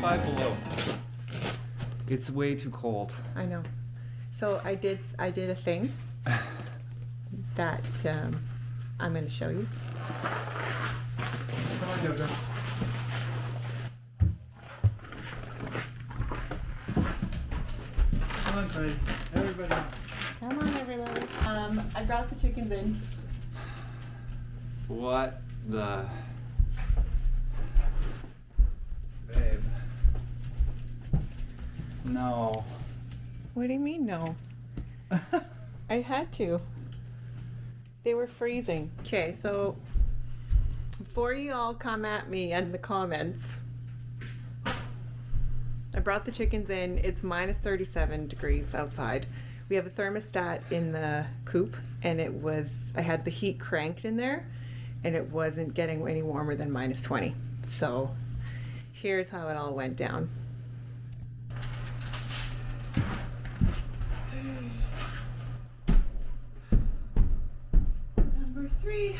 5 below. It's way too cold. I know. So I did a thing that I'm going to show you. Come on, Joker. Come on, Craig. Everybody. Come on, everybody. I brought the chickens in. What the... Babe. No. What do you mean, no? I had to. They were freezing. Okay, so before you all come at me in the comments, I brought the chickens in. It's minus 37 degrees outside. We have a thermostat in the coop, and I had the heat cranked in there, and it wasn't getting any warmer than minus 20. So here's how it all went down. Number 3.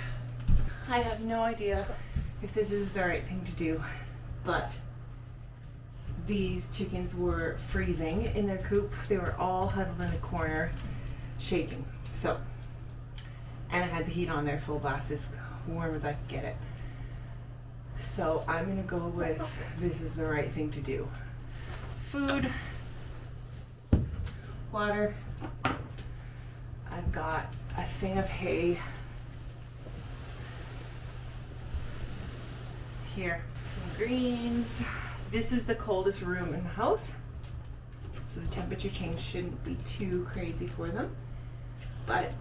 I have no idea if this is the right thing to do, but these chickens were freezing in their coop. They were all huddled in a corner, shaking. So, and I had the heat on there full blast, as warm as I could get it. So I'm gonna go with this is the right thing to do. Food, water. I've got a thing of hay here. Some greens. This is the coldest room in the house, so the temperature change shouldn't be too crazy for them. But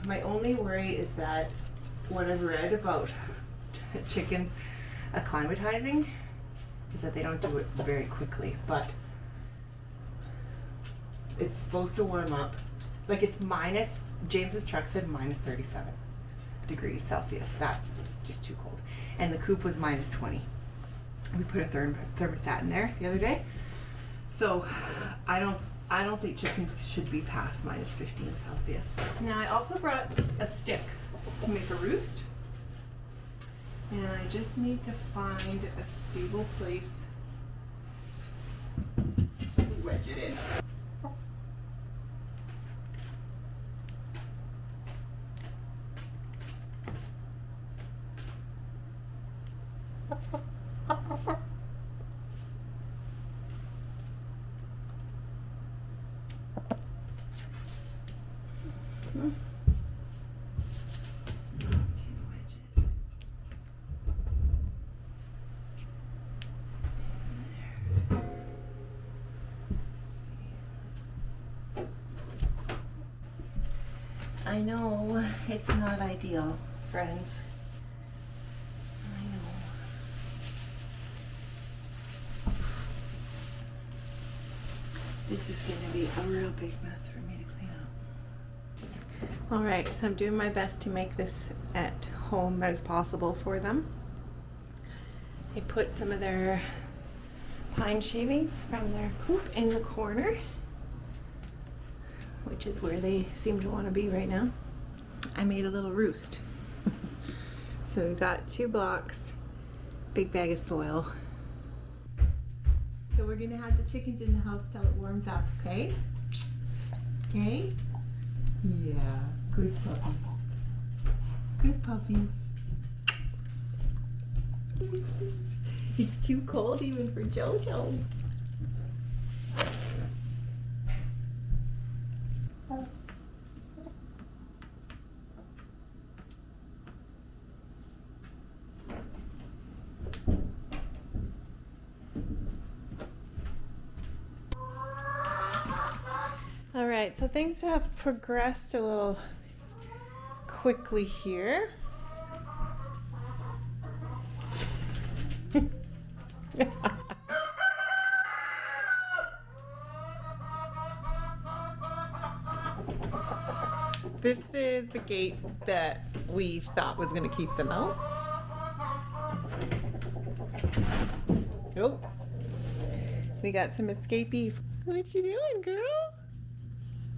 my only worry is that what I've read about chickens acclimatizing is that they don't do it very quickly, but it's supposed to warm up. Like it's minus, James's truck said minus 37 degrees Celsius. That's just too cold. And the coop was minus 20. We put a thermostat in there the other day. So I don't think chickens should be past minus 15 Celsius. Now I also brought a stick to make a roost. And I just need to find a stable place to wedge it in. I know it's not ideal, friends. I know. This is going to be a real big mess for me to clean up. All right, so I'm doing my best to make this at home as possible for them. I put some of their pine shavings from their coop in the corner, which is where they seem to want to be right now. I made a little roost. So we got 2 blocks, big bag of soil. So we're gonna have the chickens in the house till it warms up, okay? Okay? Yeah, good puppy. Good puppy. It's too cold even for Jojo. All right, so things have progressed a little quickly here. This is the gate that we thought was going to keep them out. Oh, we got some escapees. What you doing, girl?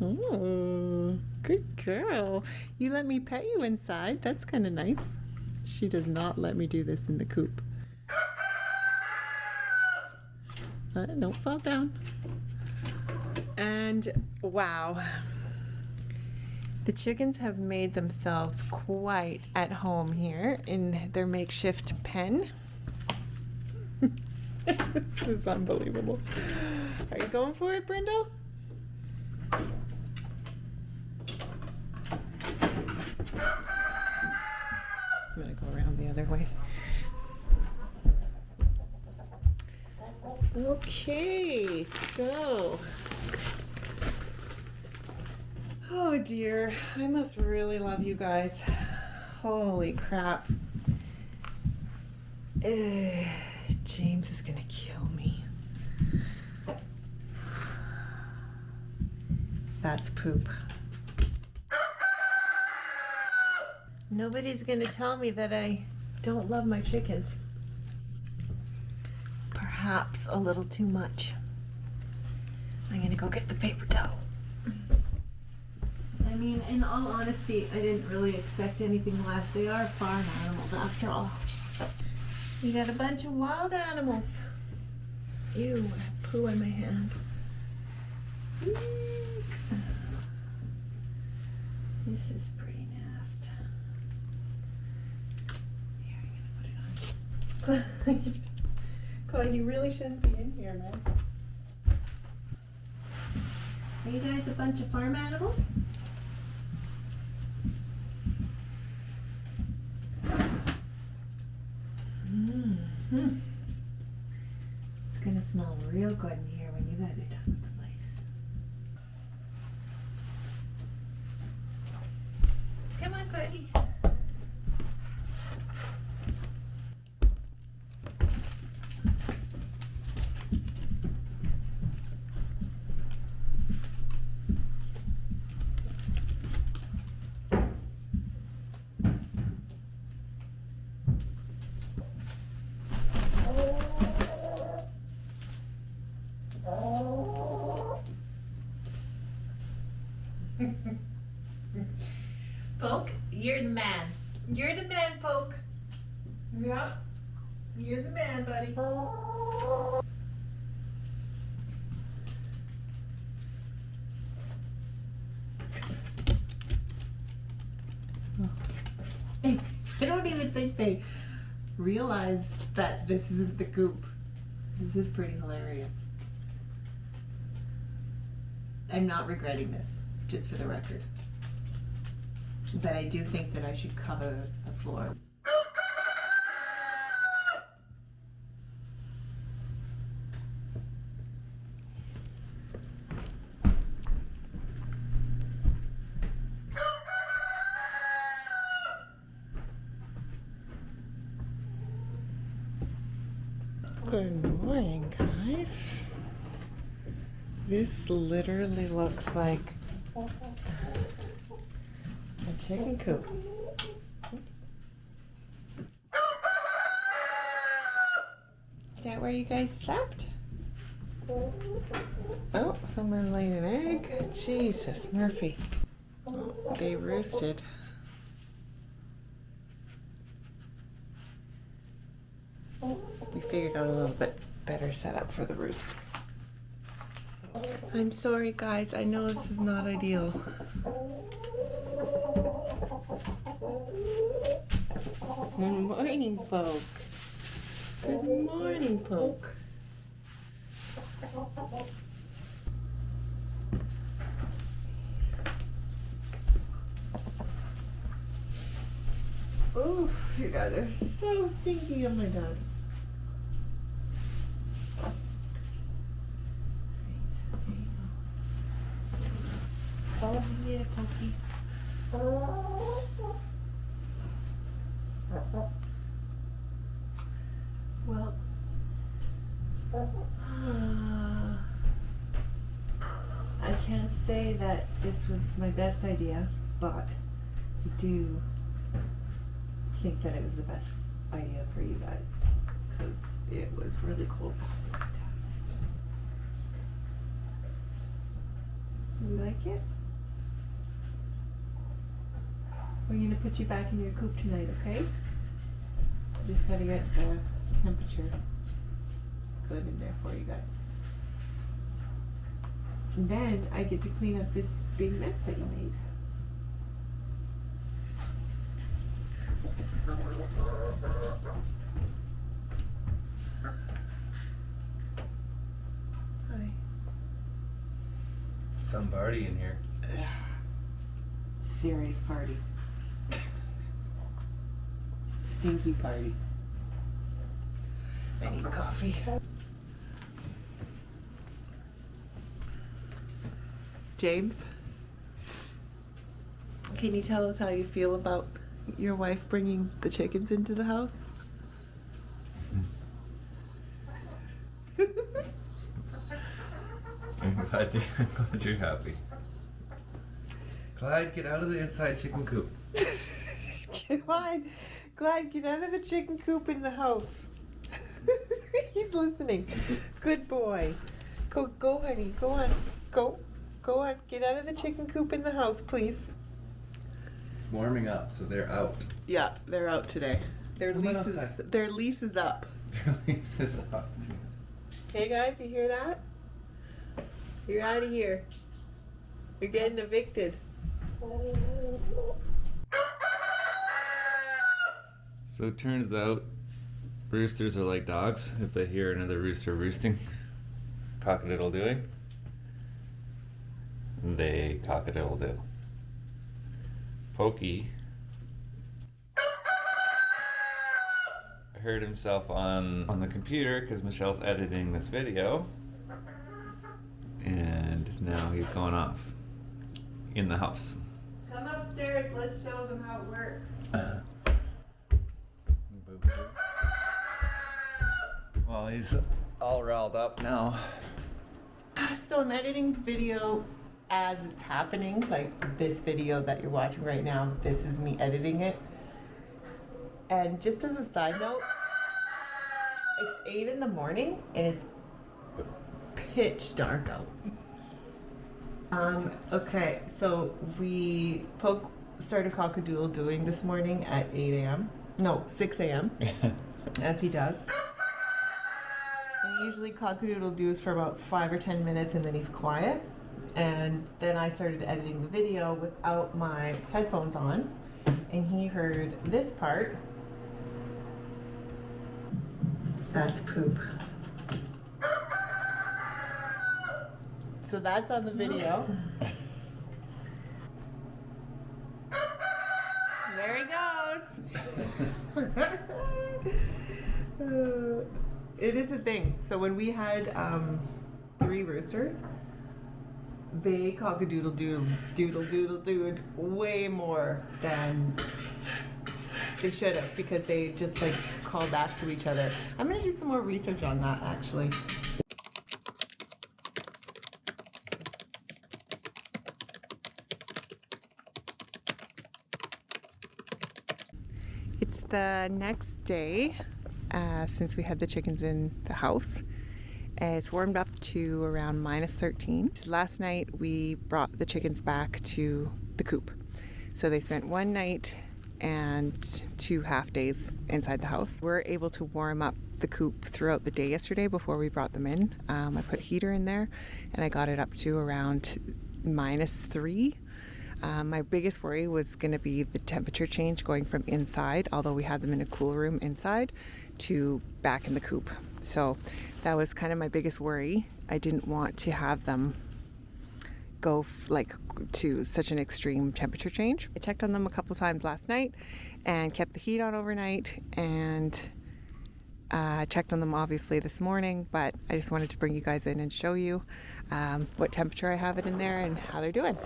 Oh, good girl. You let me pet you inside. That's kind of nice. She does not let me do this in the coop. Don't fall down. And wow, the chickens have made themselves quite at home here in their makeshift pen. This is unbelievable. Are you going for it, Brindle? I'm gonna go around the other way. Okay, so. Oh dear, I must really love you guys. Holy crap. James is gonna kill me. That's poop. Nobody's gonna tell me that I don't love my chickens. Perhaps a little too much. I'm gonna go get the paper towel. I mean, in all honesty, I didn't really expect anything less. They are farm animals after all. We got a bunch of wild animals. Ew, I have poo on my hands. This is pretty nasty. Here, I'm gonna put it on. Claude, you really shouldn't be in here, man. Are you guys a bunch of farm animals? Mm-hmm. It's gonna smell real good in here when you guys are done with the place. Come on, Cody. Poke, you're the man. You're the man, Poke. Yep. You're the man, buddy. I don't even think they realize that this isn't the coop. This is pretty hilarious. I'm not regretting this, just for the record. But I do think that I should cover the floor. Good morning, guys. This literally looks like a chicken coop. Is that where you guys slept? Oh, someone laid an egg. Jesus, Murphy. Oh, they roosted. We figured out a little bit better setup for the roost. I'm sorry, guys. I know this is not ideal. Good morning, Poke. Good morning, Poke. Oof, you guys are so stinky. Oh my god. Oh, you need a Pokey. Well, I can't say that this was my best idea, but I do think that it was the best idea for you guys because it was really cold passing that time. You like it? We're gonna put you back in your coop tonight, okay? Just gotta get the temperature good in there for you guys. And then I get to clean up this big mess that you made. Hi. Some party in here. Serious party. Stinky party. I need coffee. James, can you tell us how you feel about your wife bringing the chickens into the house? I'm glad you're happy. Clyde, get out of the inside chicken coop. Clyde, get out of the chicken coop in the house. He's listening. Good boy. Go, honey. Go on. Go on. Get out of the chicken coop in the house, please. It's warming up, so they're out. Yeah, they're out today. Their Come on lease outside. their lease is up. Their lease is up. Hey guys, you hear that? You're out of here. You're getting evicted. So it turns out roosters are like dogs. If they hear another rooster roosting, cock-a-doodle doing, they cock-a-doodle do. Pokey heard himself on the computer because Michelle's editing this video, and now he's going off in the house. Come upstairs, let's show them how it works. Well, he's all riled up now. So I'm editing the video as it's happening, like this video that you're watching right now, this is me editing it. And just as a side note, it's 8 in the morning and it's pitch dark out. Okay, so we started cock-a-doodle doing this morning at 8 a.m. No, 6 a.m. as he does. And usually cock-a-doodle doos for about 5 or 10 minutes and then he's quiet. And then I started editing the video without my headphones on, and he heard this part. That's poop. So that's on the video. There he goes. It is a thing. So when we had 3 roosters, they cock-a-doodle-doodle-doodle-doodle way more than they should have, because they just like call back to each other. I'm gonna do some more research on that actually. It's the next day since we had the chickens in the house. It's warmed up to around -13. Last night we brought the chickens back to the coop. So they spent 1 night and 2 half days inside the house. We're able to warm up the coop throughout the day yesterday before we brought them in. I put a heater in there and I got it up to around -3. My biggest worry was going to be the temperature change going from inside, although we had them in a cool room inside, to back in the coop. So that was kind of my biggest worry. I didn't want to have them go to such an extreme temperature change. I checked on them a couple times last night and kept the heat on overnight, and checked on them obviously this morning, but I just wanted to bring you guys in and show you what temperature I have it in there and how they're doing.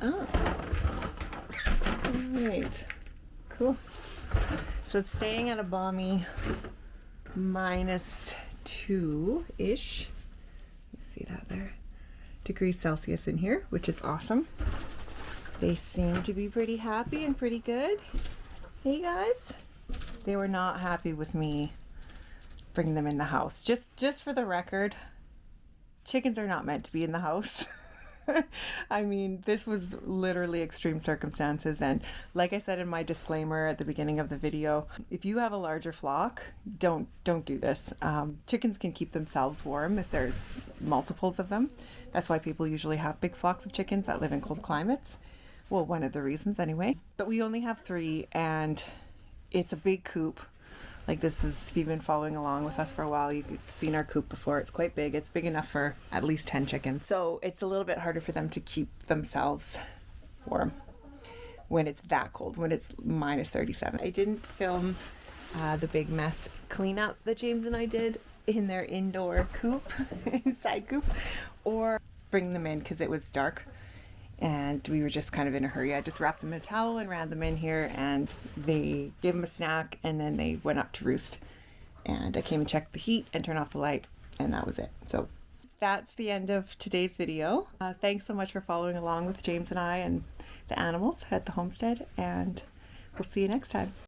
Oh, alright, cool. So it's staying at a balmy -2-ish. You see that there? Degrees Celsius in here, which is awesome. They seem to be pretty happy and pretty good. Hey guys? They were not happy with me bringing them in the house. Just for the record, chickens are not meant to be in the house. I mean, this was literally extreme circumstances. And like I said in my disclaimer at the beginning of the video, if you have a larger flock, don't do this. Chickens can keep themselves warm if there's multiples of them. That's why people usually have big flocks of chickens that live in cold climates. Well, one of the reasons anyway. But we only have 3, and it's a big coop. Like, this is, if you've been following along with us for a while, you've seen our coop before. It's quite big. It's big enough for at least 10 chickens. So it's a little bit harder for them to keep themselves warm when it's that cold, when it's minus 37. I didn't film the big mess cleanup that James and I did in their indoor coop, inside coop, or bring them in because it was dark. And we were just kind of in a hurry. I just wrapped them in a towel and ran them in here, and they gave them a snack, and then they went up to roost. And I came and checked the heat and turned off the light, and that was it. So that's the end of today's video. Thanks so much for following along with James and I and the animals at the homestead, and we'll see you next time.